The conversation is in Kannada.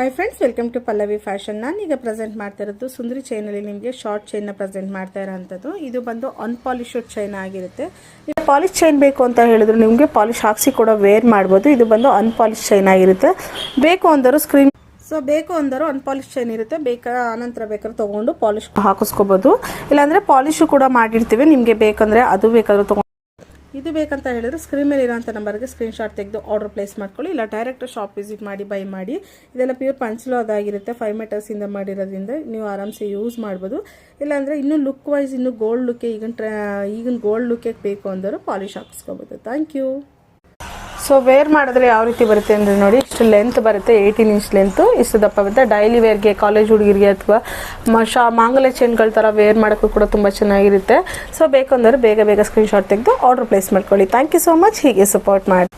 Hi friends, welcome to Pallavi fashion. ನಾನೀಗ ಪ್ರೆಸೆಂಟ್ ಮಾಡ್ತಾ ಇರೋದು ಸುಂದರಿ ಚೈನಲ್ಲಿ ನಿಮಗೆ ಶಾರ್ಟ್ ಚೈನ್ನ ಪ್ರೆಸೆಂಟ್ ಮಾಡ್ತಾ ಇರೋಂಥದ್ದು. ಇದು ಬಂದು ಅನ್ಪಾಲಿಶ್ಡ್ ಚೈನ್ ಆಗಿರುತ್ತೆ. ಈಗ ಪಾಲಿಶ್ ಚೈನ್ ಬೇಕು ಅಂತ ಹೇಳಿದ್ರು ನಿಮಗೆ ಪಾಲಿಶ್ ಹಾಕ್ಸಿ ಕೂಡ ವೇರ್ ಮಾಡ್ಬೋದು. ಇದು ಬಂದು ಅನ್ಪಾಲಿಶ್ ಚೈನ್ ಆಗಿರುತ್ತೆ. ಬೇಕು ಅಂದರು ಸ್ಕ್ರೀನ್ ಬೇಕು ಅಂದರು ಅನ್ಪಾಲಿಶ್ ಚೈನ್ ಇರುತ್ತೆ. ಆನಂತರ ಬೇಕಾದ್ರೆ ತೊಗೊಂಡು ಪಾಲಿಶ್ ಹಾಕಿಸ್ಕೋಬೋದು. ಇಲ್ಲಾಂದರೆ ಪಾಲಿಶು ಕೂಡ ಮಾಡಿರ್ತೀವಿ, ನಿಮಗೆ ಬೇಕಂದರೆ ಅದು ಬೇಕಾದ್ರೂ ತೊಗೊಂಡು. ಇದು ಬೇಕಂತ ಹೇಳಿದ್ರೆ ಸ್ಕ್ರೀನ್ ಮೇಲೆ ಇರೋಂಥ ನಂಬರ್ಗೆ ಸ್ಕ್ರೀನ್ಶಾಟ್ ತೆಗೆದು ಆರ್ಡರ್ ಪ್ಲೇಸ್ ಮಾಡ್ಕೊಳ್ಳಿ. ಇಲ್ಲ ಡೈರೆಕ್ಟ್ ಶಾಪ್ ವಿಸಿಟ್ ಮಾಡಿ ಬೈ ಮಾಡಿ. ಇದೆಲ್ಲ ಪ್ಯೂರ್ ಪಂಚಲು ಅದಾಗಿರುತ್ತೆ. 5 ಮೀಟರ್ಸಿಂದ ಮಾಡಿರೋದ್ರಿಂದ ನೀವು ಆರಾಮ್ಸೆ ಯೂಸ್ ಮಾಡ್ಬೋದು. ಇಲ್ಲಾಂದರೆ ಇನ್ನೂ ಲುಕ್ ವೈಸ್ ಇನ್ನೂ ಗೋಲ್ಡ್ ಲುಕ್ಕೆ ಈಗಿನ ಗೋಲ್ಡ್ ಲುಕ್ಕೆ ಬೇಕು ಅಂದರು ಪಾಲಿಶ್ ಹಾಕಿಸ್ಕೋಬೋದು. Thank you. ಸೊ ವೇರ್ ಮಾಡಿದ್ರೆ ಯಾವ ರೀತಿ ಬರುತ್ತೆ ಅಂದರೆ ನೋಡಿ, ಇಷ್ಟು ಲೆಂತ್ ಬರುತ್ತೆ, 18 ಇಂಚ್ ಲೆಂತು. ಇಷ್ಟು ದಪ್ಪ ಬರುತ್ತೆ. ಡೈಲಿ ವೇರ್ಗೆ, ಕಾಲೇಜ್ ಹುಡುಗಿರಿಗೆ ಅಥವಾ ಮಾಂಗಲ್ಯ ಚೈನ್ಗಳ ಥರ ವೇರ್ ಮಾಡೋಕ್ಕೂ ಕೂಡ ತುಂಬ ಚೆನ್ನಾಗಿರುತ್ತೆ. ಸೊ ಬೇಕಂದ್ರೆ ಬೇಗ ಸ್ಕ್ರೀನ್ಶಾಟ್ ತೆಗೆದು ಆರ್ಡರ್ ಪ್ಲೇಸ್ ಮಾಡ್ಕೊಳ್ಳಿ. Thank you so much. ಹೀಗೆ ಸಪೋರ್ಟ್ ಮಾಡಿ.